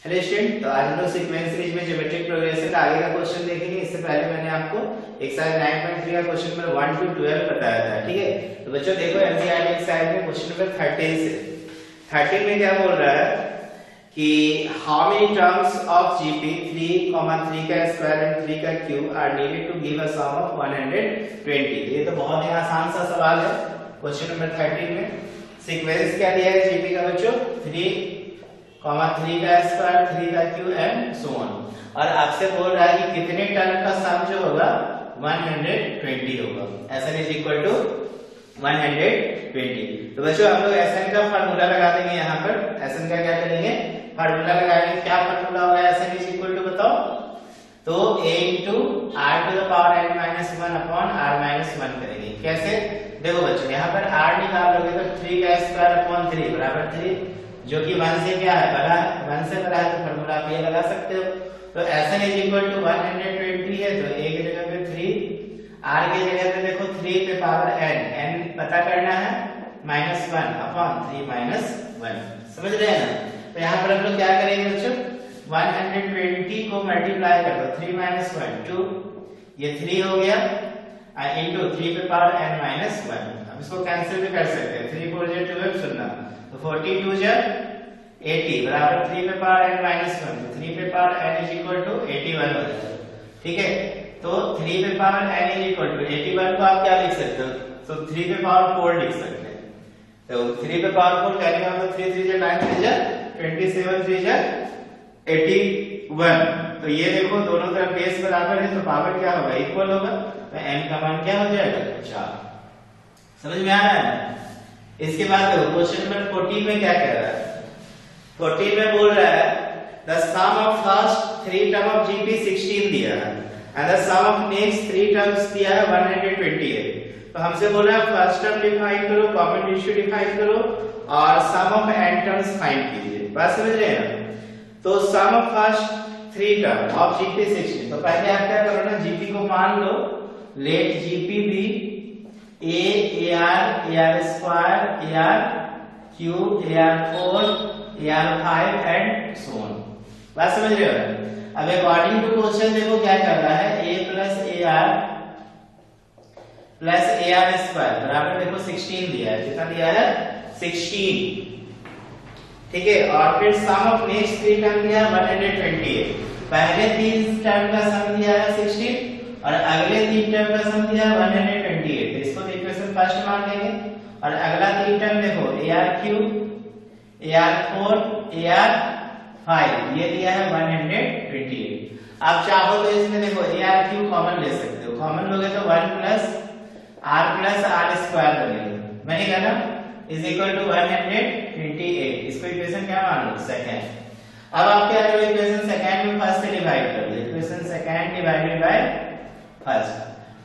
Hello student, तो आज हम लोग सीक्वेंस सीरीज में ज्योमेट्रिक प्रोग्रेशन का आगे का क्वेश्चन देखेंगे। इससे पहले मैंने आपको एक्सरसाइज 9.3 का क्वेश्चन नंबर 1 to 12 बताया था, ठीक है। तो बच्चों देखो एनसीईआरटी एक्सरसाइज में क्वेश्चन नंबर 13 से 13 में क्या बोल रहा है कि how many terms of GP 3, 3 का स्क्वायर एंड 3 का cube are needed to give a sum of 120। ये तो बहुत ही आसान सा सवाल है क्वेश्चन नंबर 13 में। सीक्वेंस क्या दिया है जीपी का बच्चों, 3, 3 का स्क्वायर, 3 का क्यूब एंड सो ऑन। और आपसे बोल रहा है कि कितने टर्म का सम जो होगा 120 होगा। Sn is equal to 120। तो बच्चों हम लोग Sn का फार्मूला लगा देंगे यहाँ पर। Sn का क्या करेंगे, फार्मूला लगाएंगे। क्या फार्मूला होगा Sn इज इक्वल टू बताओ, तो a into r to the power n minus 1 upon r minus 1 करेंगे। कैसे, देखो बच्चों यहाँ पर r निकाल लोगे तो 3 का स्क्वायर अपॉन 3 बराबर 3, जो कि 1 से क्या है, बड़ा है। 1 से बड़ा है तो फार्मूला आप ये लगा सकते हो। तो Sn इज इक्वल टू 120 है, तो a की जगह पे 3, r की जगह पे देखो 3 पे पावर n पता करना है -1 अपॉन 3 -1, समझ रहे हैं ना। तो यहाँ पर हम लोग क्या करेंगे बच्चों, 120 को मल्टीप्लाई कर दो, 3 -1 2, ये 3 हो गया इंटू 3 पे पावर n -1। अब इसको कैंसिल भी कर सकते हैं, 3 4 जा 12 सुनना, तो 42 जा 80 बराबर 3 पे पावर n -1, तो 3 पे power n is equal to 81 हो जाएगा, ठीक है। तो 3 पे power n is equal to 81 को आप क्या लिख सकते हो, तो 3 पे पावर 4 लिख सकते हैं। तो 3 पे पावर 4 कहने का मतलब 3 3 जा 9 3 जा 27 3 जा 81। तो ये देखो दोनों तरफ बेस बराबर है तो पावर क्या होगा, इक्वल होगा। तो n का मान क्या हो जाएगा 4। समझ में आ रहा है ना। इसके बाद देखो क्वेश्चन नंबर 14 में क्या कह रहा है। 14 में बोल रहा है the sum of first 3 term of GP 16 दिया है and the sum of next 3 terms दिया है 120 है। तो हमसे बोल रहा है फर्स्ट टर्म डिफाइन करो, कॉमन रेशियो डिफाइन करो और sum of n terms find कीजिए। बात समझ रहे हैं ना। तो sum of first 3 term of GP 16, तो पहले आप क्या करो ना, जीपी को मान लो, let GP be a ar square ar cube ar4 ar5 and so on। बात समझ रहे हो। अब अकॉर्डिंग टू क्वेश्चन देखो क्या कर रहा है, a प्लस ar स्क्वायर बराबर देखो 16 दिया है। कितना दिया है, 16, ठीक है। और फिर सम ऑफ नेक्स्ट 3 टर्म दिया 120 है। पहले 3 टर्म का सम दिया है 16 और अगले 3 टर्म का सम दिया है 128। तो इसको इक्वेशन फर्स्ट मान लेंगे। और अगला 3 टर्म देखो ar3 ar4 ar5 ये दिया है 128। आप चाहो तो इसमें देखो ar3 कॉमन ले सकते हो। कॉमन लोगे तो 1 प्लस r स्क्वायर बनेगा, बनेगा ना, इज इक्वल टू 128। इसको इक्वेशन क्या मान लो, सेकंड। अब आप क्या करो, इक्वेशन सेकंड में फर्स्ट से डिवाइड कर दो। Equation second divided by first.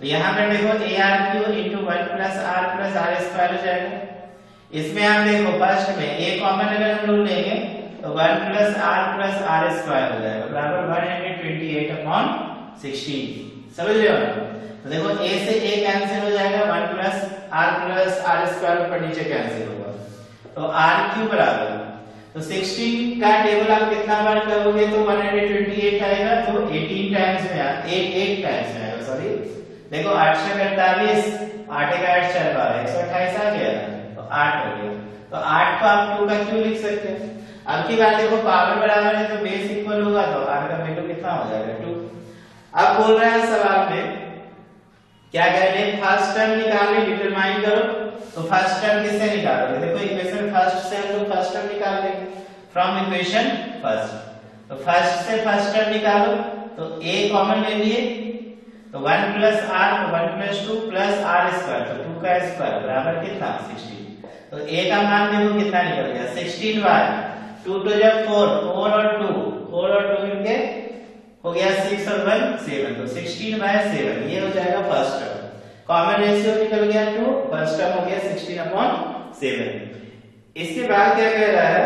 तो यहाँ पर देखो ar3 into 1 plus r square हो जाएगा। इसमें आप देखो फर्स्ट में a कॉमन अगर हम लोग लेंगे तो 1 प्लस r स्क्वायर हो जाएगा बराबर 128 अपॉन 16। समझ रहे हो। तो देखो a से a कैंसिल हो जाएगा, 1 प्लस r स्क्वायर ऊपर नीचे कैंसिल होगा, तो r3 बराबर, तो 16 का टेबल आप कितना बार करोगे तो 128 आएगा, तो 18 टाइम्स में 8 टाइम्स में आएगा, सॉरी। देखो 8 से 48, 8 का 8 4 12 128 आ गया, तो 8 हो गया। तो 8 को आप 2 का क्यों लिख सकते हैं। अब की बात देखो पावर बराबर है तो बेस इक्वल होगा, तो r का वैल्यू कितना हो जाएगा 2। अब बोल रहा है सवाल में क्या कह रहे हैं, फर्स्ट टर्म निकालने डिटरमाइन करो। तो फर्स्ट टर्म किससे निकालोगे, देखो इक्वेशन फर्स्ट से हम लोग फर्स्ट टर्म निकाल लेंगे फ्रॉम इक्वेशन फर्स्ट। तो फर्स्ट से फर्स्ट टर्म निकालो, तो a कॉमन ले लिए, तो 1 प्लस r, तो 1 प्लस 2 प्लस r स्क्वायर, तो 2 का स्क्वायर बराबर कितना 16। तो a का मान देखो कितना निकल गया 16 बार 2 to 4 4 और 2 मिलके हो गया 6 और 1 7, तो 16/7 ये हो जाएगा फर्स्ट टर्म। कॉमन रेशियो निकल गया 2, फर्स्ट टर्म हो गया 16/7। इसके बाद क्या कह रहा है,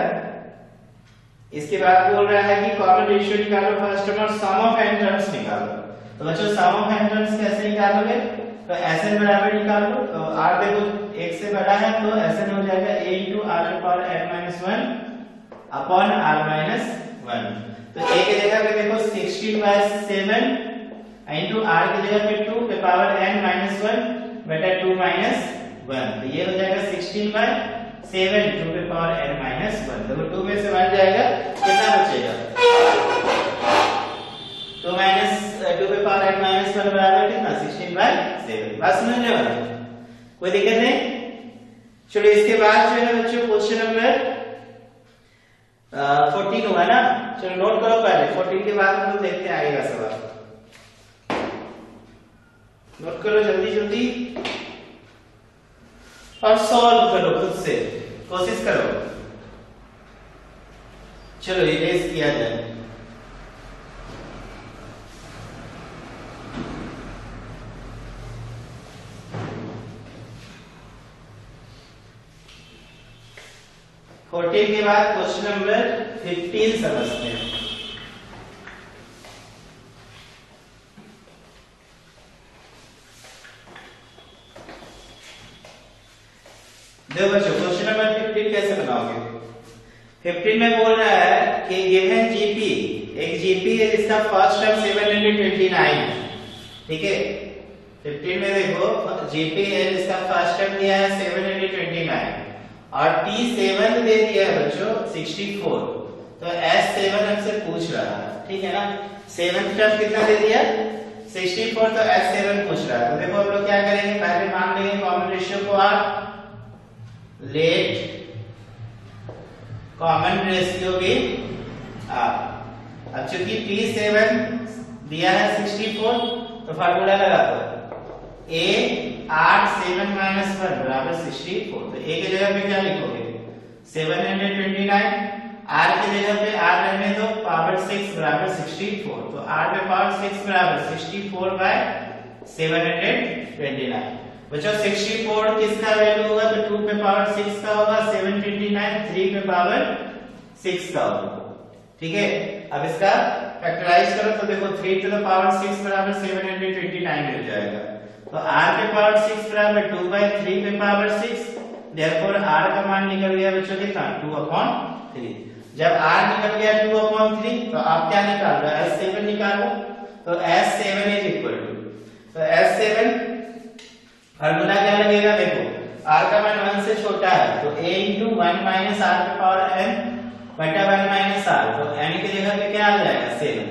इसके बाद बोल रहा है कि कॉमन रेशियो निकालो फर्स्ट टर्म और सम ऑफ n टर्म्स निकालो। तो बच्चों सम ऑफ n टर्म्स कैसे निकालोगे, तो Sn बराबर निकालो। तो r देखो 1 से बड़ा है तो Sn हो जाएगा a into r to power n - 1 upon r - 1। 1। तो a की जगह पे देखो 16/7 इंटू r की जगह पे 2 पे पावर n माइनस 1 बटा 2 माइनस 1। तो ये हो जाएगा 16/7 2 पे पावर n माइनस 1। देखो 2 में से 1 जाएगा, कितना बचेगा? 2 माइनस 2 पे पावर n माइनस 1 बराबर कितना? 16/7। बात समझ रहे हो? कोई दिक्कत नहीं? चलो इसके बाद जो है बच्चों क्वेश्चन नंबर 14 हुआ ना। चलो नोट करो पहले, 14 के बाद हम लोग देखते हैं आगे का सवाल। नोट करो जल्दी जल्दी और सॉल्व करो, खुद से कोशिश करो। चलो इरेज किया जाए। के बाद क्वेश्चन नंबर 15 समझते हैं। देखो बच्चों क्वेश्चन नंबर 15 कैसे बनाओगे? 15 में बोल रहा है कि गिवन जीपी, एक जीपी है जिसका फर्स्ट टर्म 729 है, ठीक है। 15 में देखो जीपी है जिसका फर्स्ट टर्म दिया है 729 और T7 दे दिया है बच्चों 64। तो S7 हमसे पूछ रहा है, ठीक है ना। 7th टर्म कितना दे दिया? 64। तो S7 पूछ रहा है। तो देखो हम लोग क्या करेंगे, पहले मान लेंगे कॉमन रेशियो को R, लेट कॉमन रेशियो भी R। अब चूंकि T7 दिया है 64 तो फार्मूला लगा दो, A 8 7 माइनस 1 बराबर 64। तो a की जगह पे क्या लिखोगे? 729। r की जगह पे r रहने दो, पावर 6 बराबर 64। तो r पे पावर 6 बराबर 64/729। बच्चों 64 किसका वैल्यू होगा? तो 2 पे पावर 6 का होगा, 729 3 पे पावर 6 का होगा, ठीक है। अब इसका फैक्टराइज करो तो देखो 3 टू द पावर 6 बराबर 729 मिल जाएगा। तो r पे पावर 6 बराबर 2/3 पे पावर 6, देयरफॉर r का मान निकल गया बच्चों कितना? 2/3। जब r निकल गया 2/3 तो आप क्या निकाल रहे हो? S7 निकालो। तो S7 इज इक्वल टू, तो S7 फार्मूला क्या लगेगा? देखो r का मान 1 से छोटा है तो a इंटू 1 माइनस r पे पावर n बटा 1 माइनस r। तो n की जगह पे क्या आ जाएगा? 7।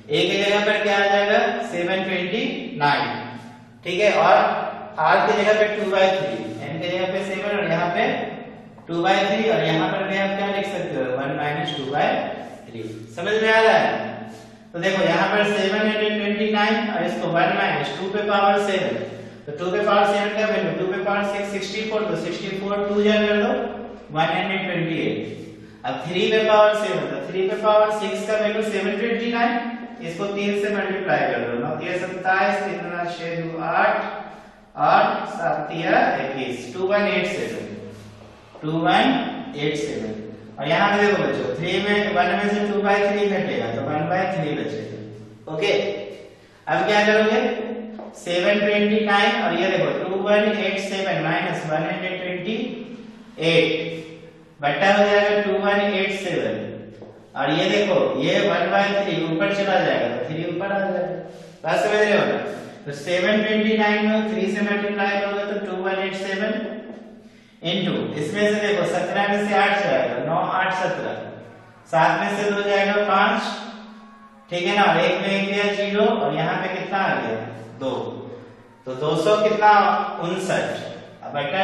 a की जगह पर क्या आ जाएगा? 729, ठीक है। और r की जगह पे 2/3, n की जगह पे 7 और यहाँ पे 2/3 और यहाँ पर भी आप क्या लिख सकते हो? 1 माइनस 2/3। समझ में आ रहा है? तो देखो यहाँ पर 729 और इसको 1 माइनस 2 पे पावर 7। तो 2 पे पावर 7 का वैल्यू 2 पे पावर 6 64। तो 64 2 जा कर दो 128। अब 3 पे पावर 7, तो 3 पे पावर 6 का वैल्यू 729, इसको 3 से मल्टीप्लाई कर दो। 9 3 27, 3 6 2 8 और 7 21 2187 2187। और यहाँ पे देखो बच्चों 3 में 1 में से 2/3 घटेगा तो 1/3 बचेगा, ओके। अब क्या करोगे? 729 और ये देखो 2187 माइनस 128 बट्टा हो जाएगा 2187। और ये देखो ये 1/3 ऊपर चला जाएगा तो 3 ऊपर आ जाएगा। बात समझ रहे हो ना? तो 729 में 3 से मल्टीप्लाई करोगे तो 2187 इनटू इसमें से देखो 17 में से 8 जाएगा 9 8 17, 7 में से 2 जाएगा 5, ठीक है ना। और 1 में 1 गया 0 और यहाँ पे कितना आ गया? 2। तो 200 कितना? 59 बटा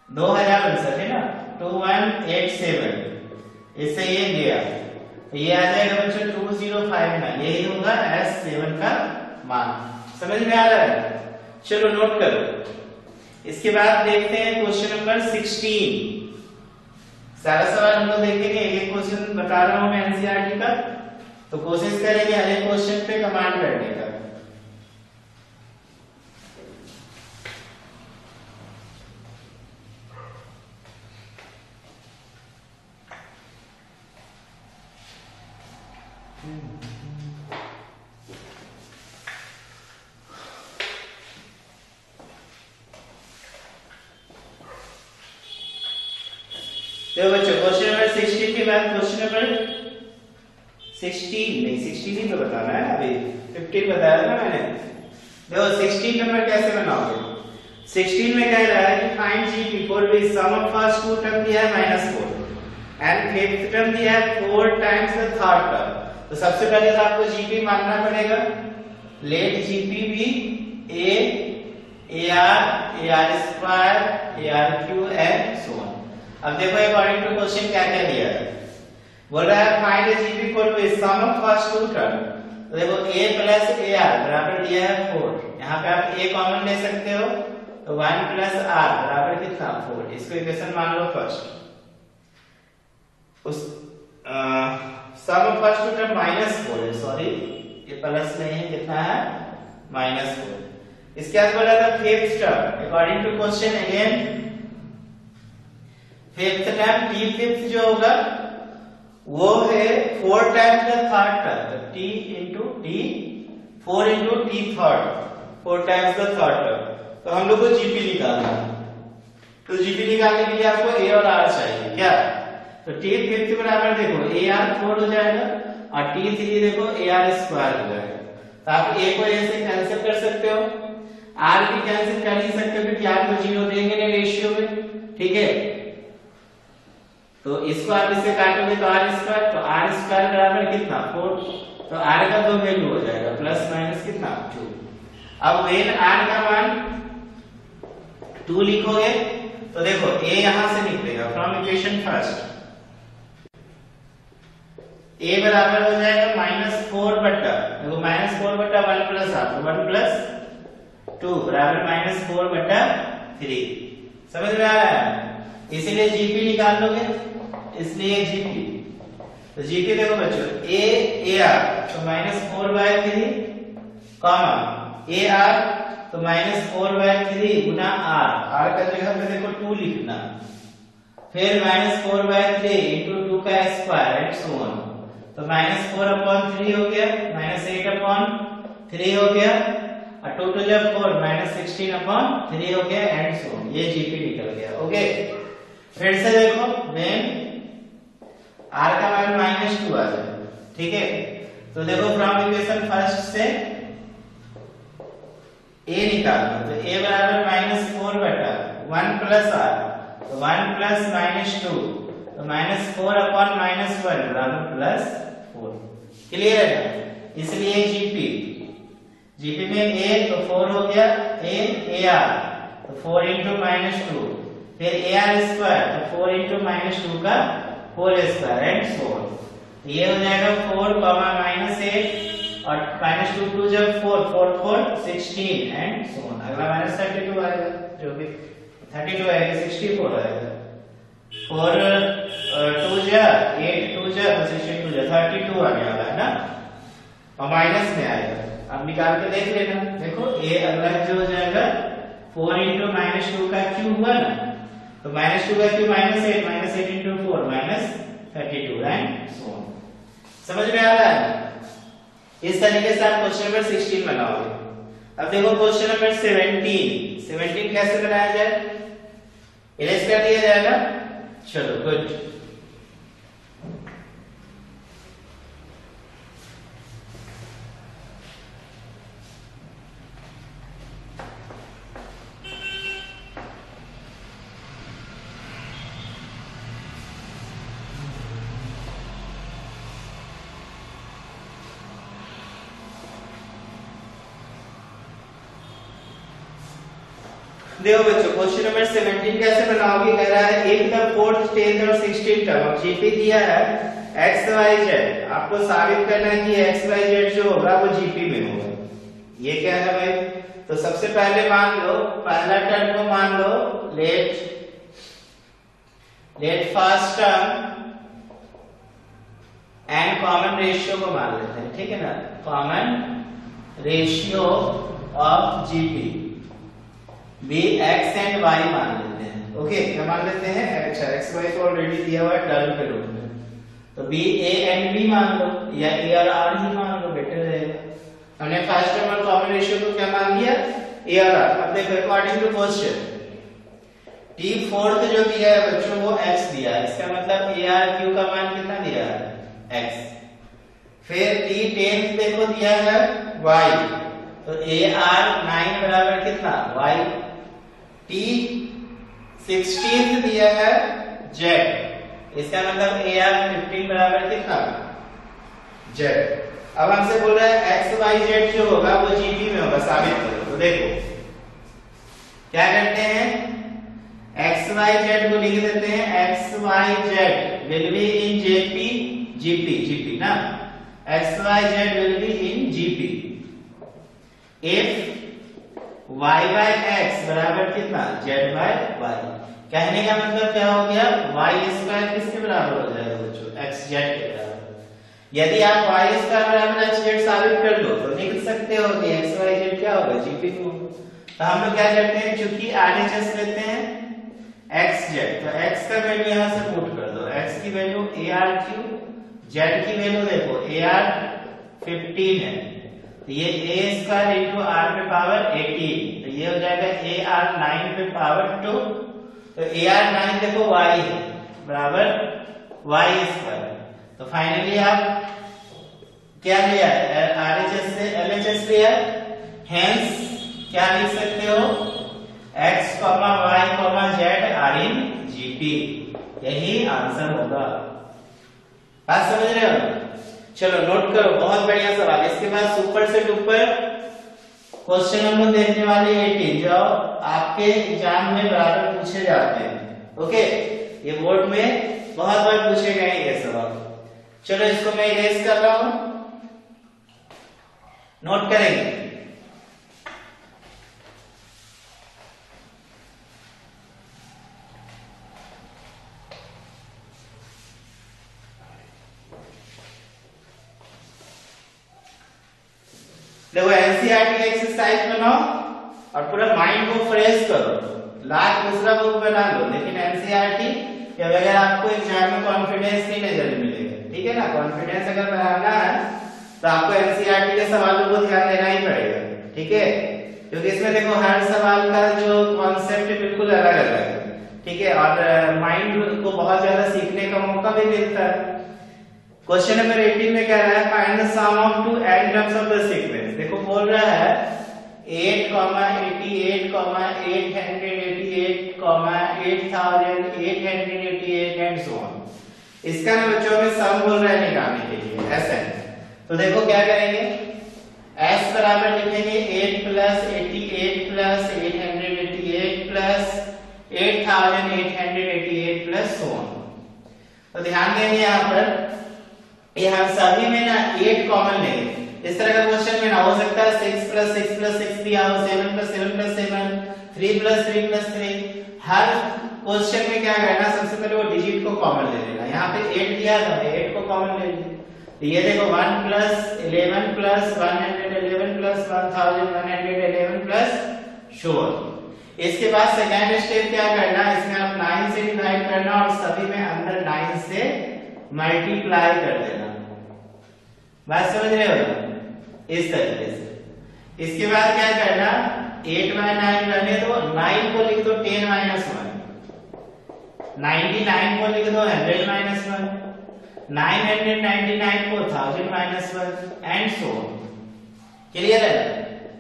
2059 है ना, 2187। इससे ये गया तो ये आ जाएगा बच्चों 2059। यही होगा S7 का मान। समझ में आ रहा है? चलो नोट करो। इसके बाद देखते हैं क्वेश्चन नंबर 16। सारा सवाल हम लोग देखेंगे, एक क्वेश्चन बता रहा हूं मैं एनसीईआरटी का, तो कोशिश करेंगे हर एक क्वेश्चन पे कमांड करने का। तो बच्चों क्वेश्चन नंबर 16 उसके बाद क्वेश्चन नंबर 16 नहीं 16 ही तो बताना है अभी 15 बताया था मैंने। देखो 16 नंबर कैसे बनाओगे। 16 में कह रहा है कि find GP for which sum of first two term दिया है -4 एंड फिफ्थ टर्म दिया है 4 टाइम्स द थर्ड टर्म। तो सबसे पहले तो आपको जीपी मानना पड़ेगा। Let GP be a r square ARQ and so on. अब देखो अकॉर्डिंग टू क्वेश्चन क्या क्या दिया है। बोल रहा है find GP for which sum of first two term. तो देखो a प्लस AR बराबर दिया है 4। यहाँ पे आप a कॉमन ले सकते हो तो 1 प्लस R बराबर कितना 4। इसको इक्वेशन मान लो फर्स्ट। उस सम ऑफ फर्स्ट टू टर्म -4 है, सॉरी ये प्लस नहीं है, कितना है -4। इसके बाद बोला था fifth term according to question again fifth term t fifth जो होगा वो है 4 times the third term t into t 4 into t third 4 times the third term. तो हम लोग को जीपी निकालना है। तो जीपी निकालने के लिए आपको a और r चाहिए क्या। तो t फिफ्थ बराबर देखो AR 4 हो जाएगा और t 3 देखो AR स्क्वायर हो जाएगा। तो आप a को a से कैंसिल कर सकते हो, r भी कैंसिल कर ही सकते हो क्योंकि r को 0 देंगे ना रेशियो में, ठीक है। तो इसको आप इससे काटोगे तो r स्क्वायर, तो r स्क्वायर बराबर कितना 4। तो r का तो वैल्यू हो जाएगा प्लस माइनस कितना 2। अब वेन r का मान 2 लिखोगे तो देखो a यहां से निकलेगा फ्रॉम इक्वेशन फर्स्ट a बराबर हो जाएगा -4 बट्टा देखो -4 बट्टा 1 प्लस r तो 1 प्लस 2 बराबर -4 बट्टा 3। समझ में आ रहा है। इसीलिए जीपी निकाल लोगे, इसलिए जीपी। तो जीपी देखो बच्चों AR तो -4/3 कॉमा AR तो -4/3 गुना R का जगह पे देखो 2 लिखना, फिर -4/3 into 2 का स्क्वायर एंड सो ऑन। तो -4/3 हो गया, -8/3 हो गया और 2 to the 4 -16/3 हो गया एंड सो ऑन। ये जीपी निकल गया। ओके फिर से देखो व्हेन r का मान -2 आ जाए, ठीक है। तो देखो फ्रॉम इक्वेशन फर्स्ट से a निकालना, तो a बराबर -4 बटा 1 प्लस r तो 1 प्लस -2 तो -4/-1 बराबर +4। क्लियर है। इसलिए जीपी में a तो 4 हो गया AR तो 4 into -2 फिर AR स्क्वायर तो 4 into -2 का whole square and so on. तो ये हो जाएगा 4, -8 और -2 2 जब 4 4 4 16 एंड सो ऑन। अगला -32 आएगा, जो भी 32 आएगा 64 आएगा। 4 2 जा 8 2 जा 62 जा 32 आ गया है ना, और माइनस में आएगा। अब निकाल के देख लेना, देखो a अगला जो हो जाएगा 4 into -2 का क्यूब हुआ ना, तो -2 का cube -8 into 4 -32 and so on. समझ में आ रहा है। इस तरीके से आप क्वेश्चन नंबर 16 बनाओगे। अब देखो क्वेश्चन नंबर 17 कैसे बनाया जाए, इरेज कर दिया जाएगा। चलो गुड। देखो बच्चों क्वेश्चन नंबर 17 कैसे बनाओगे, कह रहा है इफ द 4th 10th और 16th टर्म ऑफ जीपी दिया है x y z, आपको साबित करना है कि x y z जो होगा वो जीपी में होगा। ये क्या है भाई, तो सबसे पहले मान लो पहला टर्म को मान लो let first term and common ratio को मान लेते हैं, ठीक है ना। Common ratio of GP be X and Y मान लेते हैं। ओके क्या मान लेते हैं, अच्छा एक्स वाई को ऑलरेडी दिया हुआ है टर्म के रूप में, तो बी ए एंड बी मान लो या ए और आर ही मान लो, बेटर रहेगा। हमने फर्स्ट टर्म और कॉमन रेशियो को क्या मान लिया, ए और आर। अब देखो according to question T fourth जो दिया है बच्चों वो x दिया है, इसका मतलब ए आर क्यू का मान कितना दिया है x। फिर टी टेंथ देखो दिया है y, तो ए आर 9 बराबर कितना y। टी 16th दिया है z, इसका मतलब ए आर 15 बराबर कितना z। अब हमसे बोल रहा है एक्स वाई जेड जो होगा वो जीपी में होगा, साबित करो। तो देखो क्या करते हैं, एक्स वाई जेड को लिख देते हैं, X Y Z will be in JP GP, GP ना, X Y Z will be in GP if Y by X बराबर कितना जेड बाय वाई। कहने का मतलब क्या हो गया, वाई स्क्वायर किसके बराबर हो जाएगा बच्चों, एक्स जेड के बराबर। यदि आप वाई स्क्वायर बराबर एक्स जेड साबित कर लो तो लिख सकते हो कि एक्स वाई जेड क्या होगा जीपी में होगा। तो हम लोग क्या करते हैं, चूंकि आरएचएस लेते हैं एक्स जेड, तो एक्स का वैल्यू यहां से पुट कर दो, एक्स की value A R Q, Z की वैल्यू देखो ए आर 15 है, तो ये ए स्क्वायर इंटू आर पे पावर 18, तो ये हो जाएगा ए आर 9 पे पावर 2, तो ए आर 9 देखो वाई है बराबर वाई स्क्वायर। तो फाइनली आप क्या लिया, आरएचएस से एलएचएस लिया, हेंस क्या लिख सकते हो, x, y, z are in GP, यही आंसर होगा। बात समझ रहे हो, चलो नोट करो, बहुत बढ़िया सवाल। इसके बाद सुपर से डुपर क्वेश्चन हम लोग देखने वाले 18 जो आपके एग्जाम में बराबर पूछे जाते हैं। ओके, ये बोर्ड में बहुत बार पूछे गए ये सवाल। चलो इसको मैं इरेज कर रहा हूं, नोट करेंगे। देखो एनसीईआरटी एक्सरसाइज बनाओ और पूरा माइंड को फ्रेश करो, लाख दूसरा बुक बना लो, लेकिन एनसीईआरटी के बगैर आपको एग्जाम में कॉन्फिडेंस नहीं नजर मिलेगा, ठीक है ना। कॉन्फिडेंस अगर बढ़ाना है तो आपको एनसीईआरटी के सवालों को ध्यान देना ही पड़ेगा, ठीक है, क्योंकि इसमें देखो हर सवाल का जो कॉन्सेप्ट बिल्कुल अलग अलग है, ठीक है, और माइंड को बहुत ज्यादा सीखने का मौका भी मिलता है। क्वेश्चन नंबर 18 में कह रहा है find the sum of two n terms of the sequence. देखो बोल रहा है 8, 88, 888, 8888 एंड सो ऑन। इसका ना बच्चों में सम बोल रहा है निकालने के लिए, ऐसा है। तो देखो क्या करेंगे, s बराबर लिखेंगे 8 plus 88 plus 888 plus 8888 plus so on. तो ध्यान देंगे यहाँ पर, यहाँ सभी में ना 8 कॉमन लेंगे। इस तरह का क्वेश्चन में ना हो सकता है 6 प्लस 6 प्लस 6 दिया हो, 7 प्लस 7 प्लस 7, 3 प्लस 3 प्लस 3। हर क्वेश्चन में क्या करना, सबसे पहले वो डिजिट को कॉमन ले लेना। यहाँ पे 8 दिया था, 8 को कॉमन ले लिया। तो ये देखो 1 plus 11 plus 111 plus 1111 plus sure. इसके बाद सेकेंड स्टेप क्या करना, इसमें आप 9 से डिवाइड करना और सभी में अंदर 9 से मल्टीप्लाई कर देना। बात समझ रहे हो, इस तरीके से। इसके बाद क्या करना, 8 बाय 9 करने दो, 9 को लिख दो 10 माइनस 1, 99 को लिख दो 100 माइनस 1, 999 को 1000 minus 1 and so on. Clear है।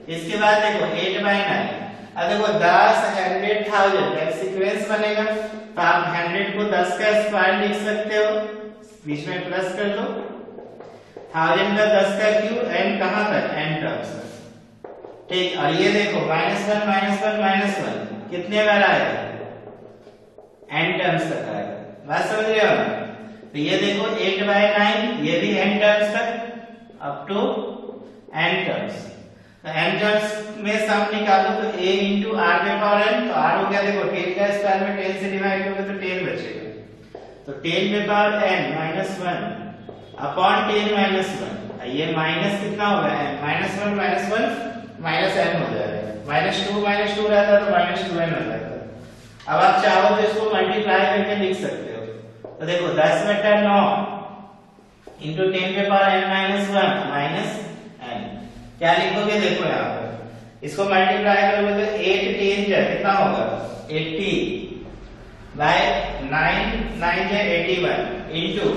इसके बाद देखो 8 बाय 9, अब देखो 10, 100, 1000 का सीक्वेंस बनेगा, तो आप 100 को 10 का स्क्वायर लिख सकते हो, बीच में प्लस कर दो, 1000 का 10 का क्यूब, एन कहां तक, एन टर्म्स तक, ठीक। और ये देखो -1 -1 -1 कितने बार आएगा, एन टर्म्स तक आएगा। बात समझ रहे हो ना। तो ये देखो 8 बाय 9, ये भी एन टर्म्स तक अप टू एन टर्म्स। तो एन टर्म्स में सम निकालो तो a इंटू आर के पावर n, तो r हो गया देखो 10 का स्क्वायर में 10 से डिवाइड करोगे तो 10 बचेगा, तो 10 के power n minus 1 upon 10 minus 1, ये माइनस कितना होगा, -1 माइनस 1 माइनस n हो जाएगा, -2 रहता तो -2n हो जाएगा। अब आप चाहो तो इसको मल्टीप्लाई करके लिख सकते हो, तो देखो 10 बटा 9 इंटू 10 के power n minus 1 minus n, क्या लिखोगे देखो यहाँ पर, इसको मल्टीप्लाई करोगे तो 8 10 कितना होगा 80, बाय 9 है 81 इंटू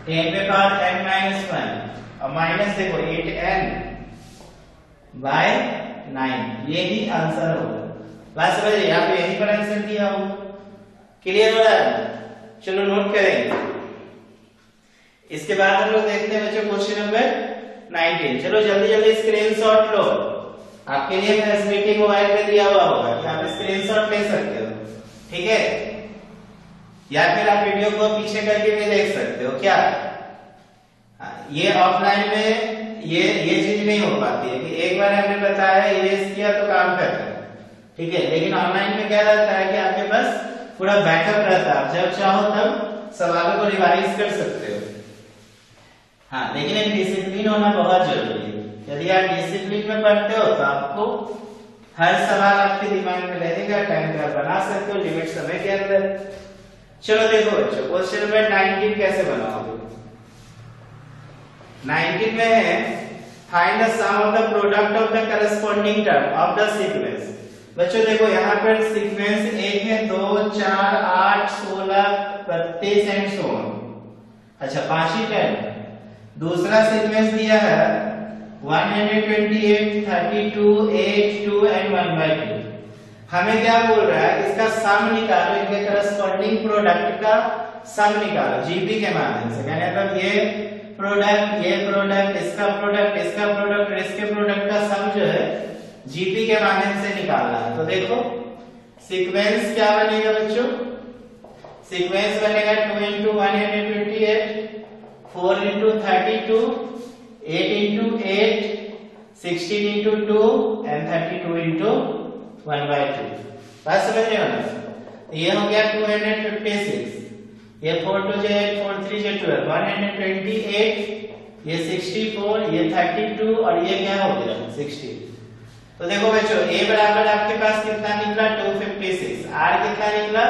10 पे पावर n माइनस 1 और माइनस देखो 8n बाय 9, यही आंसर होगा। बात समझिए, यहाँ पे यही पर आंसर दिया हो। क्लियर हो रहा है? चलो नोट करेंगे। इसके बाद हम लोग देखते हैं बच्चों क्वेश्चन नंबर 19। चलो जल्दी जल्दी स्क्रीनशॉट लो। आपके लिए फैसिलिटी मोबाइल पे दिया हुआ होगा कि आप स्क्रीनशॉट ले सकते हो, ठीक है? या फिर आप वीडियो को पीछे करके भी देख सकते हो। क्या ये ऑफलाइन में ये चीज नहीं हो पाती है कि एक बार हमने बताया इरेज किया तो काम करता है, ठीक है? लेकिन ऑनलाइन में क्या रहता है कि आपके पास पूरा बैकअप रहता है, आप जब चाहो तब सवालों को रिवाइज कर सकते हो। हाँ, लेकिन एक डिसिप्लिन होना बहुत जरूरी है। यदि आप डिसिप्लिन में पढ़ते हो तो आपको हर सवाल आपके दिमाग में रहेगा, टाइम ट्रैप बना सकते हो लिमिट समय के अंदर। चलो देखो बच्चों, क्वेश्चन नंबर 19 कैसे बनाओगे? 19 में है find the sum of the product of the corresponding term of the sequence. बच्चों देखो यहाँ पर सीक्वेंस एक है 2 4 8 16 32 एंड सो ऑन। अच्छा, 5 ही टर्म। दूसरा सीक्वेंस दिया है 128 32 8 2 एंड 1/2। हमें क्या बोल रहा है? इसका सम निकालो, इनके करस्पॉन्डिंग प्रोडक्ट का सम निकालो जीपी के माध्यम से। यानी मतलब ये प्रोडक्ट, इसका प्रोडक्ट, इसका प्रोडक्ट और इसके प्रोडक्ट का सम जो है जीपी के माध्यम से निकालना है। तो देखो सीक्वेंस क्या बनेगा बच्चों? सीक्वेंस बनेगा 2 into 128, 4 into 32, 8 into 8, 16 into 2 and 32 into 1/2। बात समझ रहे हो ना? ये हो गया 256, ये 4 2 जे 8, 4 3 जे 12, 128, ये 64, ये 32 और ये क्या हो गया 60। तो देखो बच्चों a बराबर आपके पास कितना निकला 256, r कितना निकला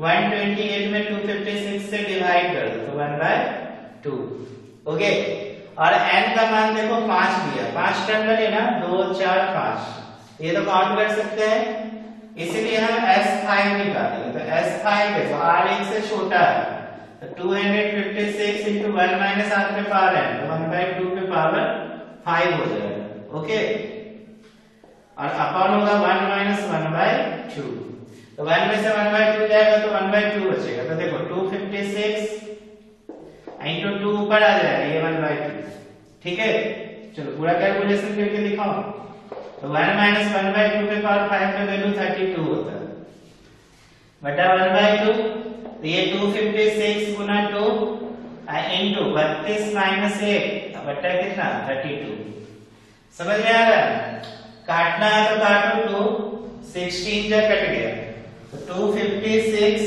128 में 256 से डिवाइड कर दो तो 1/2। ओके, और n का मान देखो 5 दिया, 5 टर्म बने ना 2 4 5, ये तो काउंट कर सकते हैं, इसीलिए हम S5 निकालेंगे। तो S5 देखो r 1 से छोटा है तो 256 into 1 minus r पे पावर n तो 1/2 पे पावर 5 हो जाएगा। ओके, और अपॉन होगा 1 minus 1/2, तो 1 में से 1/2 जाएगा तो 1/2 बचेगा। तो देखो 256 into 2 ऊपर आ जाएगा, ये 1/2, ठीक है? चलो पूरा कैलकुलेशन करके दिखाओ। तो 1 minus 1/2 पे पावर 5 का वैल्यू 32 होता है बटा 1/2, तो ये 256 गुना 2 इंटू 32 माइनस 1 बटा कितना 32। समझ में आ रहा है? काटना है तो काटो, 2 16 जब कट गया तो 256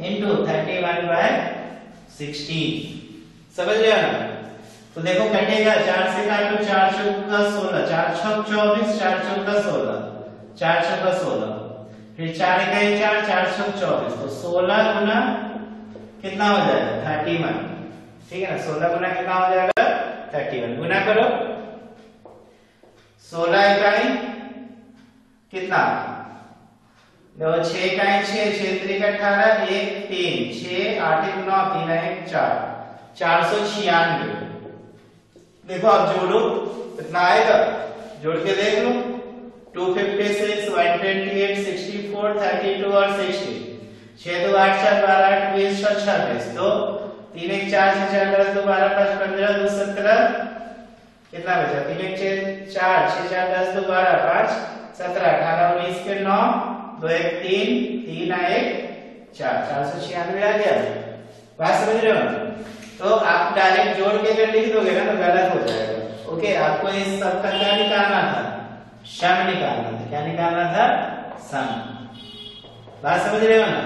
इंटू 31/16। समझ रहे हो ना? तो देखो कटेगा, 4 से काटो, 4 चौका 16, 4 छक 24, 4 चौका 16, 4 छक्का 16, फिर 4 इकाई 4, 4 छक 24, तो 16 गुना कितना हो जाएगा 31, ठीक है ना? 16 गुना कितना हो जाएगा 31, गुना करो 16 इकाई कितना, देखो 6 इकाई 6, 6 3 18, 1 3, 6 8 1 9, 3 1 4, 496। देखो आप जोड़ो कितना आएगा, जोड़ के देख लो 256 128 64 32 और 60, 6 2 8 4 12 8 20 26, तो 3 1 4 6 4 10 2 12 5 15 2 17, कितना बचा 3 1 4 6 4 10 2 12 5 17 18 19 के 9 2 1 3 3 1 4, 496 आ गया। बात समझ रहे हो? तो आप डायरेक्ट जोड़ के अगर लिख दोगे ना तो गलत हो जाएगा। ओके, आपको इस सब का क्या निकालना था, सम निकालना था। क्या निकालना था, सम। बात समझ रहे हो ना?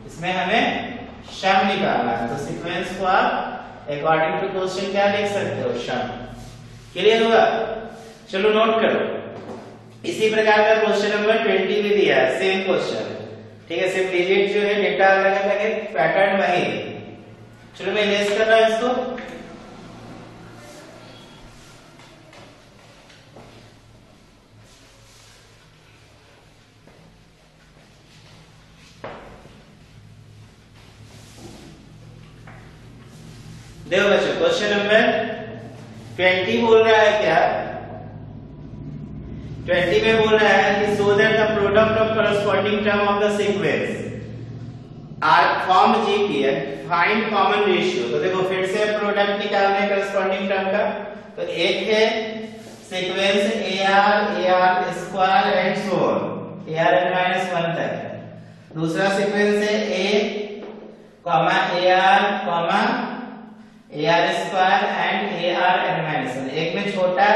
इसमें हमें सम निकालना है, तो सीक्वेंस को आप अकॉर्डिंग टू क्वेश्चन क्या लिख सकते हो, सम। क्लियर होगा? चलो नोट करो। इसी प्रकार का क्वेश्चन नंबर 20 भी दिया है, सेम क्वेश्चन, ठीक है? सिर्फ डिजिट जो है डेटा अलग अलग है, पैटर्न वही है। चलो मैं इरेज कर रहा हूं इसको। देखो बच्चों क्वेश्चन नंबर 20 बोल रहा है क्या, 20 में बोल रहा है कि so that the product of corresponding term of the sequence are form GP है, फाइंड कॉमन रेशियो। तो देखो फिर से प्रोडक्ट निकालना है करस्पॉन्डिंग टर्म का। तो एक है sequence AR square and so on, ARn-1 तक। दूसरा सीक्वेंस है A, AR, AR square and ARn-1। एक में छोटा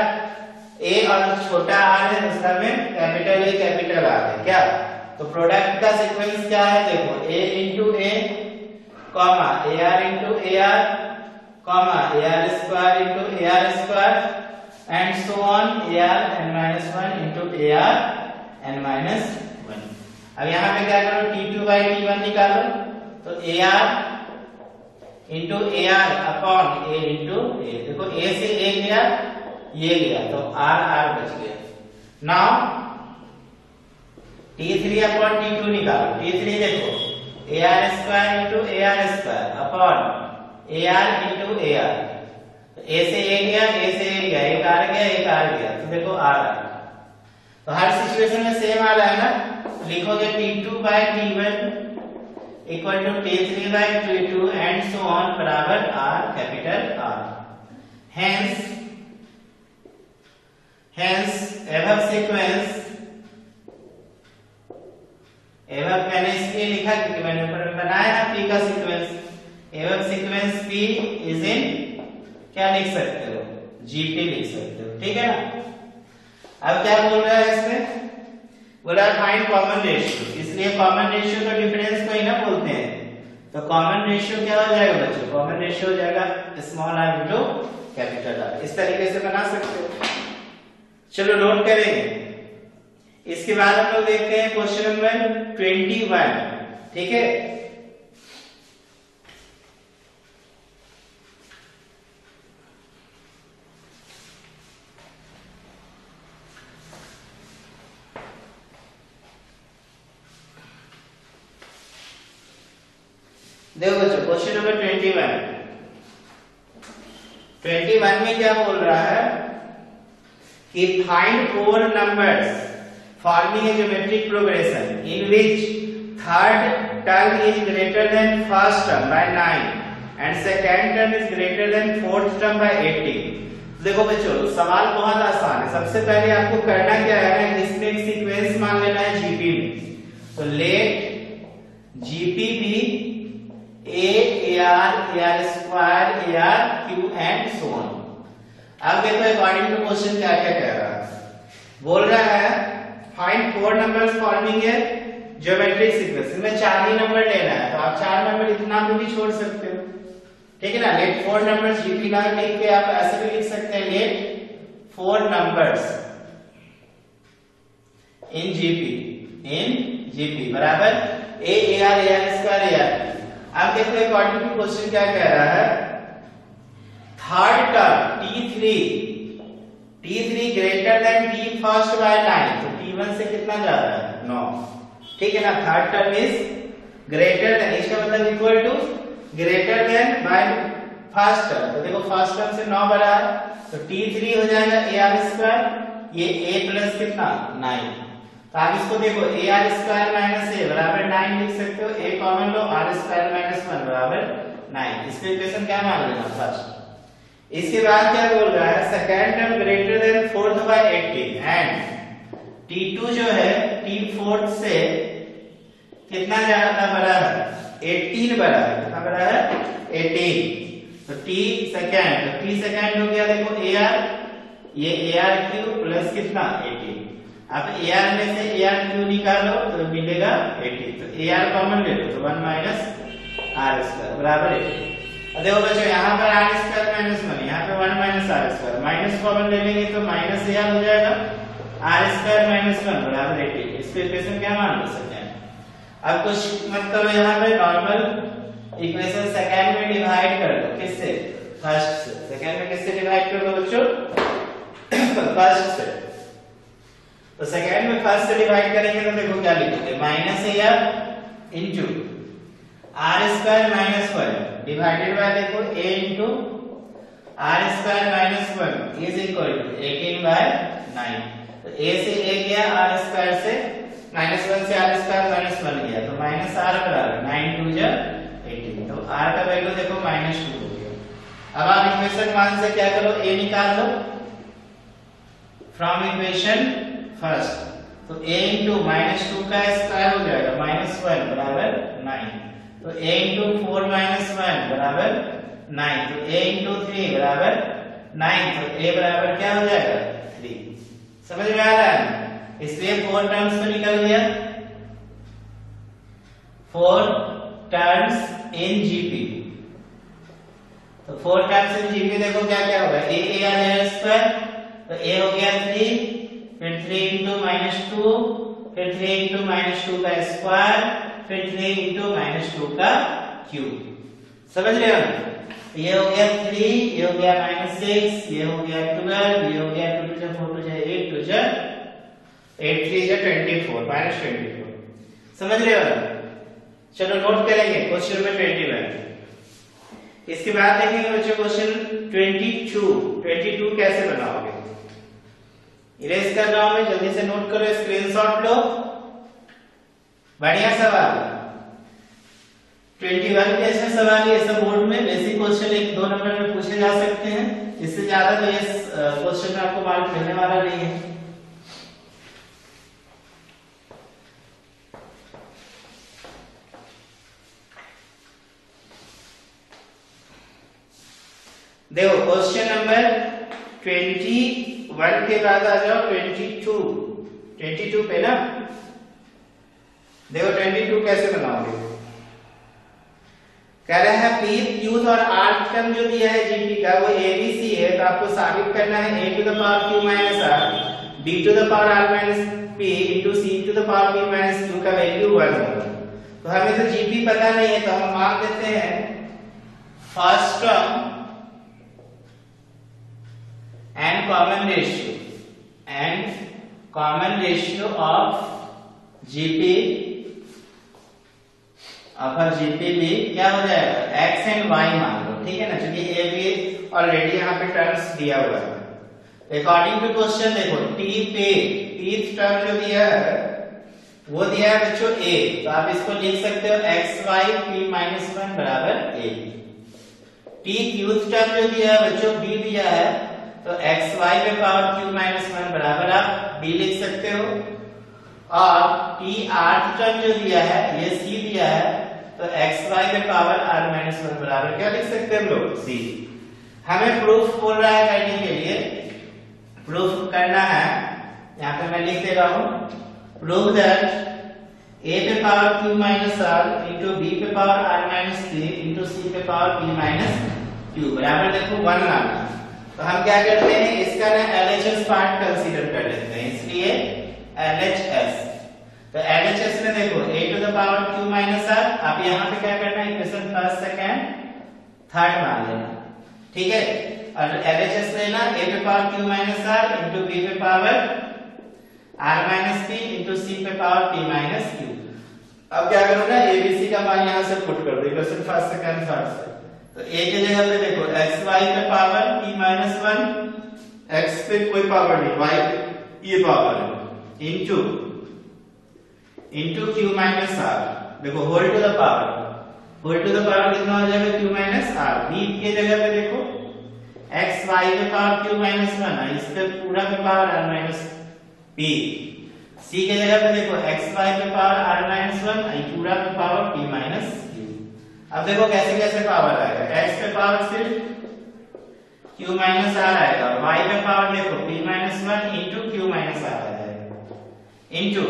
A और छोटा r है, दूसरा में कैपिटल A कैपिटल R है क्या। तो प्रोडक्ट का सीक्वेंस क्या है देखो, A into A, AR into AR, AR square into AR square and so on ARn-1 into ARn-1। अब यहाँ पे क्या करो, T2 बाई T1 निकालो। तो AR into AR upon A into A। देखो A से A गया, ये गया, तो R बच गया। नाउ T3 अपॉन T2 निकालो। T3 देखो AR square into AR square upon AR into AR। A से A गया, A से A गया, एक R गया, एक R गया, तो देखो R। तो हर सिचुएशन में सेम आ रहा है ना। लिखोगे T2 by T1 equal to T3 by T2 and so on बराबर R capital R। Hence above sequence, above मैंने इसलिए लिखा क्योंकि मैंने ऊपर में बनाया ना P का sequence. above sequence P is in क्या लिख सकते हो, GP लिख सकते हो, ठीक है ना। अब क्या बोल रहा है इसमें, बोल रहा है फाइंड कॉमन रेशियो। इसलिए कॉमन रेशियो तो डिफरेंस को ही ना बोलते हैं। तो कॉमन रेशियो क्या हो जाएगा बच्चों, कॉमन रेशियो हो जाएगा small r into capital R। इस तरीके से बना सकते हो। चलो नोट करेंगे। इसके बाद हम लोग देखते हैं क्वेश्चन नंबर 21, ठीक है। देखो बच्चों क्वेश्चन नंबर 21 में क्या बोल रहा है कि find 4 numbers forming a geometric progression in which third term is greater then first term by 9 and second term is greater than fourth term by 18। देखो बच्चों सवाल बहुत आसान है। सबसे पहले आपको करना क्या है, इसमें एक सीक्वेंस मान लेना है जीपी में। तो लेट जीपी भी AR square AR Q and so on. अब देखो अकॉर्डिंग टू क्वेश्चन क्या क्या कह रहा है, बोल रहा है find 4 numbers forming a geometric sequence. इसमें 4 ही नंबर लेना है, तो आप 4 नंबर इतना भी छोड़ सकते हो, ठीक है ना। लेट 4 नंबर्स जीपी ना लिख के आप ऐसे भी लिख सकते हैं, लेट 4 नंबर्स इन जीपी बराबर AR स्क्वायर AR। अब देखो अकॉर्डिंग टू क्वेश्चन क्या कह रहा है, third term T3 greater than T first by 9। तो T1 से कितना जा रहा है 9, ठीक है ना। Third term is greater than, इसका मतलब equal to greater than by first term. तो देखो फर्स्ट टर्म से 9 बड़ा है, तो T3 हो जाएगा AR स्क्वायर, ये A प्लस कितना 9। तो आप इसको देखो AR स्क्वायर माइनस A बराबर 9 लिख सकते हो। A common low, R square minus 1 बराबर 9। इसका इक्वेशन क्या मान लेना फर्स्ट। इसके बाद क्या बोल रहा है, second term greater than fourth by 18 and T2 जो है T फोर्थ से कितना ज्यादा बड़ा है 18 बड़ा है। कितना बड़ा है 18। तो T सेकंड हो गया देखो AR, ये AR क्यूब प्लस कितना 18। अब AR में से AR क्यूब निकालो तो मिलेगा 18। तो AR कॉमन ले लो तो 1 माइनस R स्क्वायर बराबर 18। देखो बच्चों यहाँ पर R स्क्वायर माइनस 1, यहाँ पे 1 minus R square, minus common ले लेंगे तो माइनस AR हो जाएगा, R स्क्वायर माइनस 1 बराबर 18। इसको इक्वेशन क्या मान लो सेकंड। अब कुछ मत करो, यहाँ पे नॉर्मल इक्वेशन सेकंड में डिवाइड कर दो, किससे फर्स्ट से। सेकंड में किससे डिवाइड कर दो बच्चों फर्स्ट से। तो सेकंड में फर्स्ट से डिवाइड करेंगे तो देखो क्या लिखोगे, minus AR into R square minus 1 divided by देखो a into r square minus 1 is equal to 18/9। तो a से a गया, आर स्क्वायर से -1 से आर स्क्वायर -1 गया, तो माइनस आर बराबर 9 2 जा 18। तो r का वैल्यू देखो -2 हो गया। अब आप इक्वेशन 1 से क्या करो, a निकाल लो फ्रॉम इक्वेशन फर्स्ट। तो a इंटू -2 का स्क्वायर हो जाएगा -1 बराबर 9। तो a इंटू 4 -1 बराबर 9। तो a इंटू 3 बराबर 9। तो a बराबर क्या हो जाएगा 3। समझ में आ रहा है? इसलिए 4 टर्म्स तो निकल गया, 4 टर्म्स इन जीपी। तो 4 टर्म्स इन जीपी देखो क्या क्या होगा, a आ जाएगा स्क्वायर, तो a हो गया 3, फिर 3 इंटू -2, फिर 3 इंटू -2 का स्क्वायर, फिर 3 इंटू -2 का क्यूब। समझ रहे हो? ये हो गया 3, ये हो गया -6, ये हो गया 12, ये हो गया 2 2 4 2 8 2 8 3 24 -24। समझ रहे हो? चलो नोट करेंगे क्वेश्चन में 21। इसके बाद देखेंगे बच्चों क्वेश्चन 22 कैसे बनाओगे। इरेज कर रहा हूं मैं, जल्दी से नोट करो, स्क्रीनशॉट लो। बढ़िया सवाल 21 के इसमें सवाल ये सब बोर्ड में बेसिक क्वेश्चन 1-2 नंबर में पूछे जा सकते हैं, इससे ज्यादा तो इस क्वेश्चन में आपको मार्क मिलने वाला नहीं है। देखो क्वेश्चन नंबर 21 के बाद आ जाओ 22 पे ना। देखो 22 कैसे बनाओगे। कह रहे हैं पीथ, क्यूथ और आर्थ टर्म जो दिया है जीपी का वो एबीसी है, तो आपको साबित करना है a to the power q minus r, b to the power r minus p into c to the power p minus q का वैल्यू 1 होगा। तो हमें तो जीपी पता नहीं है, तो हम मान देते हैं first term and common ratio of GP भी क्या हो जाएगा, x एंड y मान लो, ठीक है ना, क्योंकि a भी ऑलरेडी यहाँ पे टर्म्स दिया हुआ है। अकॉर्डिंग टू क्वेश्चन देखो टीथ टर्म जो दिया है वो दिया है बच्चों a, तो आप इसको लिख सकते हो xy p-1 बराबर a। टी क्यूथ टर्म जो दिया है बच्चों b दिया है, तो xy पे पावर q-1 बराबर आप b लिख सकते हो। और t आर्थ टर्म जो दिया है ये c दिया है, तो xy पे पावर r-1 बराबर क्या लिख सकते हैं हम लोग c। हमें प्रूफ बोल रहा है करने के लिए, प्रूफ करना है, यहाँ पे मैं लिख दे रहा हूं प्रूफ दैट a पे पावर q-r इंटू b पे पावर r-3 इंटू c पे पावर p-q बराबर देखो 1 लाना। तो हम क्या करते हैं, इसका ना LHS पार्ट कंसीडर कर लेते हैं, इसलिए LHS। तो LHS में देखो a to the power q-r, आप यहाँ पे क्या करना है, इक्वेशन फर्स्ट सेकंड थर्ड मान लेना, ठीक है। और LHS लेना a पे पावर q-r इंटू b पे पावर r-p इंटू c पे पावर p-q। अब क्या करूंगा, abc का मान यहाँ से पुट कर दो इक्वेशन फर्स्ट सेकंड थर्ड से। तो a के जगह पे देखो xy पे पावर p-1, x पे कोई पावर नहीं, y पे ये पावर है, इंटू q-r, देखो होल टू द पावर कितना हो जाएगा q-r। b के जगह पे देखो xy पे पावर q-1, इस पे पूरा पे पावर r-p। c के जगह पे देखो xy पे पावर r-1, पूरा पे पावर p-q। अब देखो कैसे कैसे पावर आएगा, x पे पावर सिर्फ q-r आएगा, y पे पावर देखो p-1 इंटू q-r आएगा, इंटू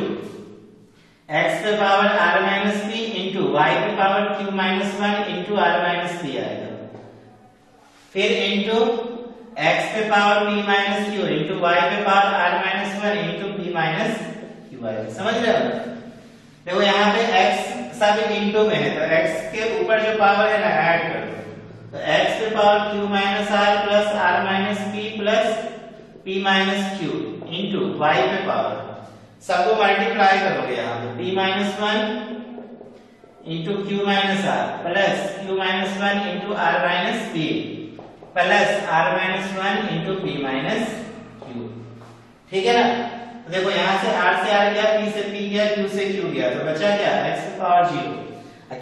x पे पावर r-p इंटू y पे पावर q-1 इंटू r-p आएगा, फिर इंटू x पे पावर p-q इंटू y पे पावर r-1 इंटू p-q आएगा। समझ रहे हो? देखो यहाँ पे x सब इंटू में है, तो x के ऊपर जो पावर है ना ऐड कर दो, तो x पे power q-r plus r-p plus p-q into y पे पावर सबको मल्टीप्लाई करोगे यहाँ पे p-1 into q minus r plus q minus 1 into r minus p plus r minus 1 into p minus q. ठीक है ना? तो देखो यहाँ से आर से आर गया, पी से पी गया, क्यू से क्यू गया, तो बचा क्या एक्स की पावर 0।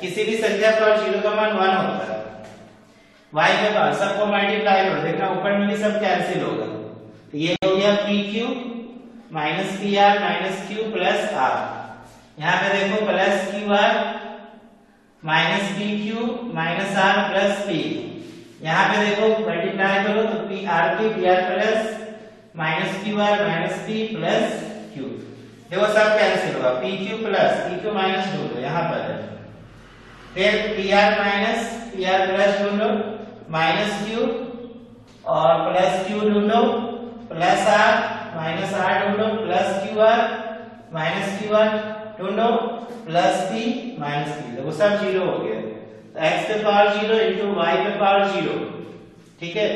किसी भी संख्या पर 0 का मान 1 होता है। y के पावर सबको मल्टीप्लाई करो, देखना ऊपर में भी सब कैंसिल होगा। तो ये हो गया p q minus p r minus q plus r. यहाँ पे देखो plus q r minus p q minus r plus p. यहाँ पे देखो मल्टीप्लाई करो तो पी आर की p r plus minus q r minus p plus q. देखो सब कैंसिल होगा, p q plus p q minus ढूंढो यहाँ पर है, फिर p r minus p r plus ढूंढो माइनस क्यू और प्लस क्यू ढूंढो प्लस आर माइनस आर ढूंढो plus q r minus q are ढूंढो प्लस पी माइनस पी। देखो सब 0 हो गया। तो x पे पावर 0 इंटू y पे पावर 0। ठीक है?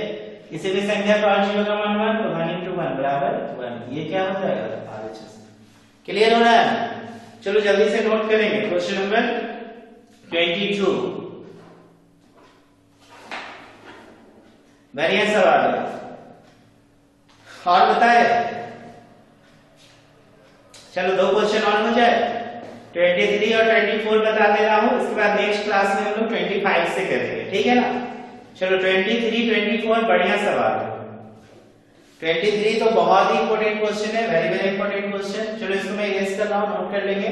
किसी भी संख्या पावर 0 का मान 1 तो 1 इंटू 1 बराबर 1। ये क्या हो जाएगा RHS। क्लियर हो रहा है? चलो जल्दी से नोट करेंगे क्वेश्चन नंबर 22। बढ़िया सवाल है। और बताए, चलो 2 क्वेश्चन और हो जाए। 23 और 24 बता दे रहा हूं, इसके बाद नेक्स्ट क्लास में हम लोग 25 से करेंगे। ठीक है ना? चलो 23 24 बढ़िया सवाल है। 23 तो बहुत ही इंपॉर्टेंट क्वेश्चन है, वेरी वेरी इंपॉर्टेंट क्वेश्चन। चलो इसको मैं इरेज कर रहा हूं, नोट कर लेंगे।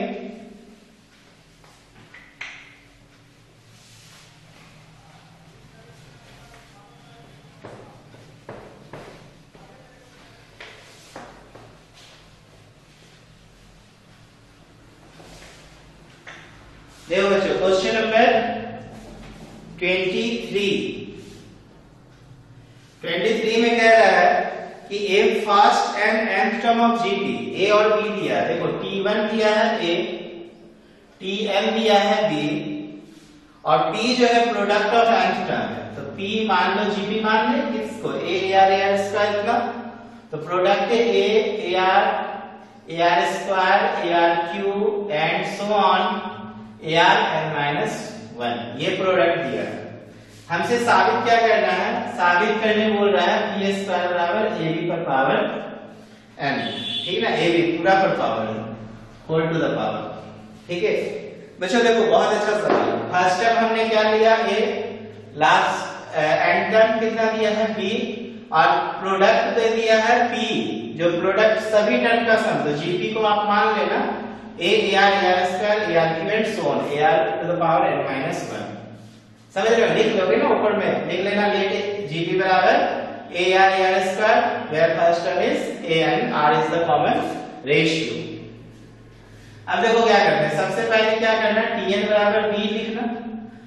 देखो बच्चों क्वेश्चन नंबर 23 में कह रहा है कि A first and nth term of GT, A और बी दिया है। देखो t1 दिया है ए, tm दिया है बी और p जो है प्रोडक्ट ऑफ nth टर्म है। तो p मान लो जीपी मान ले किसको, a स्क्वायर का। तो प्रोडक्ट है a ar square ar cube and so on AR n-1, ये प्रोडक्ट दिया है। हमसे साबित क्या करना है, साबित करने बोल रहा है p स्क्वायर बराबर ab पर पावर n। ठीक है ना? ab पूरा पर power whole to the power. ठीक है बच्चों? देखो बहुत अच्छा सवाल है। फर्स्ट टर्म हमने क्या लिया a, लास्ट एंड टर्म कितना दिया है b और प्रोडक्ट दे दिया है p, जो प्रोडक्ट सभी टर्म का सम। तो gp को आप मान लेना ar square ar cube and so on ar to the power n-1। समझ रहे हो? लिख लोगे ना, ऊपर में लिख लेना लेट gp बराबर ar square where first term is a and r is the common ratio. अब देखो क्या करना है, सबसे पहले क्या करना है, tn बराबर b लिखना।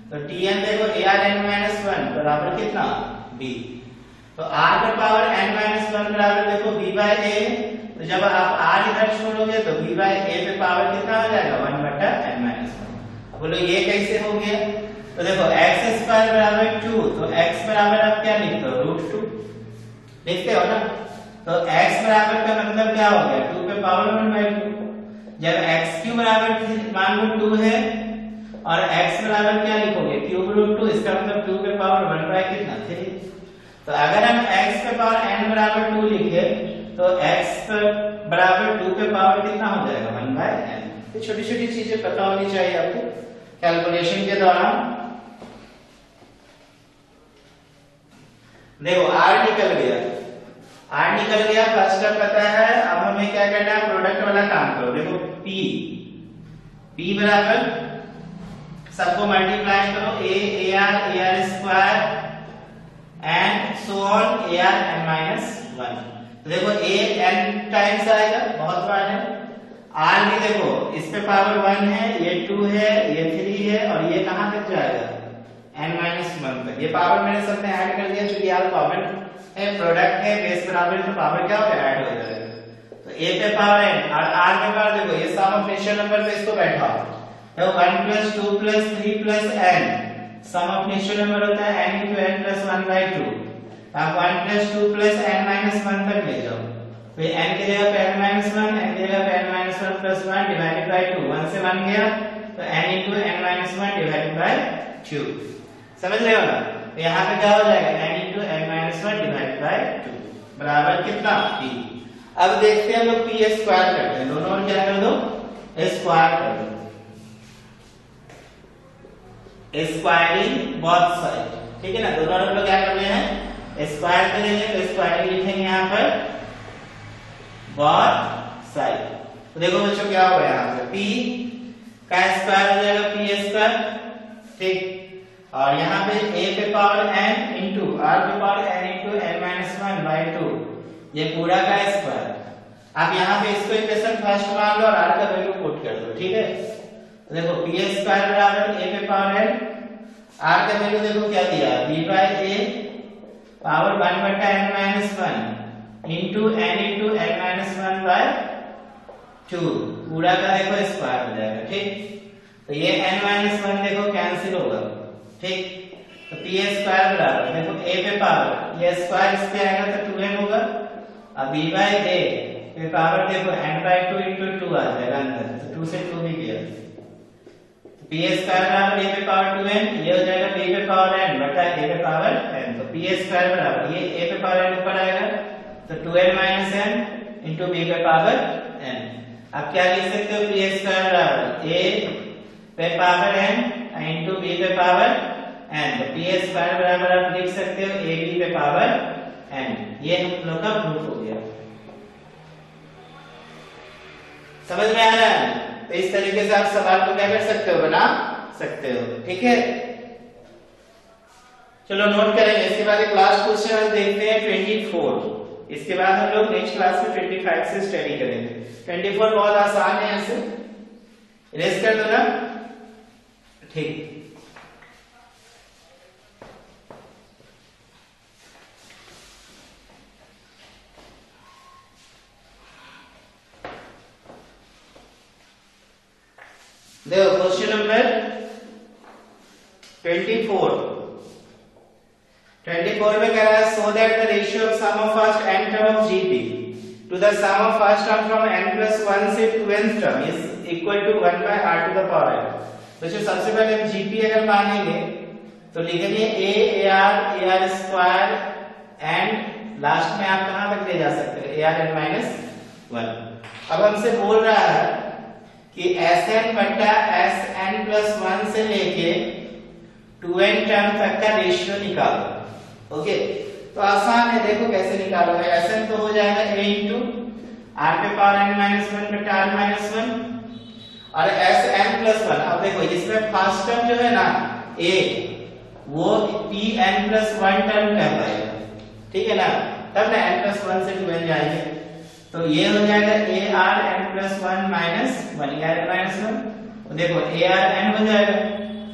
तो tn देखो ar n-1 बराबर कितना b। तो r पर पावर n-1 बराबर देखो b बाय a। तो जब आप r इधर छोड़ोगे तो b बाय a पे पावर कितना हो जाएगा 1 बटा n-1। अब बोलो ये कैसे हो गया। तो देखो x स्क्वायर बराबर 2, तो x बराबर आप क्या लिखते हो √2 लिखते हो ना। तो x बराबर का मतलब क्या हो गया 2 पे पावर 1/2। जब x क्यूब बराबर मान लो 2 है और x बराबर क्या लिखोगे क्यूब √2, इसका मतलब 2 पे पावर 1/3। तो अगर हम x पे पावर n बराबर 2 लिखे तो x बराबर 2 पे पावर कितना हो जाएगा 1/n। तो छोटी छोटी चीजें पता होनी चाहिए आपको कैलकुलेशन के दौरान। देखो r निकल गया, फर्स्ट टर्म पता है। अब हमें क्या करना है, प्रोडक्ट वाला काम करो। देखो p बराबर सबको मल्टीप्लाई करो a ar square and so on ar n-1। तो देखो a n टाइम्स आएगा, बहुत बार है। r भी देखो इस पे पावर 1 है, ये 2 है, ये 3 है और ये कहां तक जाएगा n-1 तक। ये पावर मैंने सब में ऐड कर दिया क्योंकि यार कॉमन है, प्रोडक्ट है, बेस बराबर तो पावर क्या होगा ऐड हो जाएगा। तो a पे पावर n और r के पावर देखो ये सम ऑफ नेचुरल नंबर पे इसको बैठाओ। तो 1 + 2 + 3 + n sum of natural number होता है n × n + 1/2। आप 1 + 2 + n-1 तक ले जाओ। तो n की जगह पे n-1, n की जगह पे n-1 + 1 डिवाइडेड बाय 2, 1 से 1 गया तो n into n minus 1 divided by 2, समझ रहे हो ना? तो यहाँ पे क्या हो जाएगा, n into n minus 1 divided by 2 बराबर कितना, p। अब देखते हैं हम लोग p स्क्वायर करते हैं, दोनों ओर क्या कर दो, स्क्वायर कर दो, स्क्वायरिंग बोथ साइड, ठीक है ना। दोनों ओर क्या कर रहे हैं, स्क्वायर करेंगे, तो स्क्वायरिंग लिखेंगे यहाँ पर बोथ साइड। तो देखो बच्चों क्या होगा, यहाँ पे p का स्क्वायर हो जाएगा p स्क्वायर, ठीक, और यहाँ पे a पे पावर n इंटू r पे power n into n minus 1 by 2, ये पूरा का स्क्वायर। आप यहाँ पे इसको इक्वेशन फर्स्ट मान लो और r का वैल्यू पुट कर दो, ठीक है। तो देखो p स्क्वायर बराबर a पे पावर n, r का वैल्यू देखो क्या दिया, b बाई a पावर 1 बटा n minus 1 into n into n minus 1 by 2, पूरा का देखो स्क्वायर हो जाएगा, ठीक। तो ये n माइनस 1 देखो कैंसिल होगा, ठीक। तो p स्क्वायर बराबर देखो a पे पावर, ये स्क्वायर इस पे आएगा तो 2n होगा, अब b बाई a पे पावर देखो n बाई 2 इंटू 2 आ जाएगा अंदर, तो 2 से 2 भी गया, तो p स्क्वायर बराबर a पे पावर 2n, ये हो जाएगा b पे पावर n बटा a पे पावर n। तो p स्क्वायर बराबर ये a पे पावर n ऊपर आएगा तो 2n minus n into b पे पावर n। अब क्या लिख सकते हो, p स्क्वायर बराबर a पे पावर n इंटू b पे पावर n, तो p स्क्वायर बराबर आप लिख सकते हो ab पे पावर n। ये हम लोग का प्रूफ हो गया, समझ में आ रहा है। तो इस तरीके से आप सवाल को क्या कर सकते हो, बना सकते हो, ठीक है। चलो नोट करेंगे, इसके बाद एक लास्ट क्वेश्चन हम देखते हैं 24, इसके बाद हम लोग नेक्स्ट क्लास में 25 से स्टडी करेंगे। 24 बहुत आसान है, ऐसे इरेज कर दो ना, ठीक। देखो क्वेश्चन नंबर 24 में कह रहा है, so that the ratio of sum of first n term of GP to the sum of first term from n plus 1 से 2n term is equal to 1 by r to the power n। बच्चों सबसे पहले हम GP अगर मानेंगे तो लिखेंगे a ar square and last में आप कहां तक ले जा सकते हैं, ar n माइनस 1। अब हमसे बोल रहा है कि Sn बटा Sn प्लस 1 से लेके 2n टर्म तक का रेशियो निकालो, ओके। तो आसान है, देखो कैसे निकालोगे। Sn तो हो जाएगा a इंटू r पे पावर n माइनस 1 बटा r माइनस 1 और Sn प्लस 1। अब देखो इसमें फर्स्ट टर्म जो है ना a, वो Pn प्लस 1 टर्म कहलाएगा, ठीक है ना, तब ना n प्लस 1 से 2n जाएंगे, तो ये हो जाएगा ar n plus 1 minus 1 ar minus 1। तो देखो ar n हो जाएगा,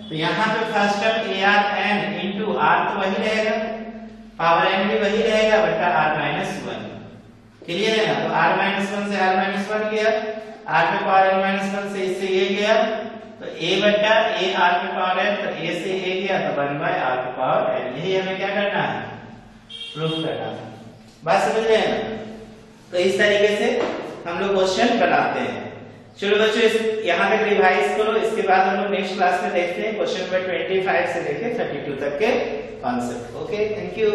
तो यहाँ पे first term ar n into r तो वही रहेगा, पावर n भी वही रहेगा बटा r माइनस 1, क्लियर है ना। तो r माइनस 1 से r माइनस 1 गया, r पे पावर n माइनस 1 से इससे ये गया, तो a बटा a r पे पावर n, तो a से a गया तो 1 बाय r पे पावर n। यही हमें क्या करना है, प्रूफ करना है, बात समझ रहे हैं ना। तो इस तरीके से हम लोग क्वेश्चन बनाते हैं। चलो बच्चों यहाँ तक रिवाइज करो, इसके बाद हम लोग नेक्स्ट क्लास में देखते हैं क्वेश्चन नंबर 25 से लेके 32 तक के कॉन्सेप्ट। Okay, thank you.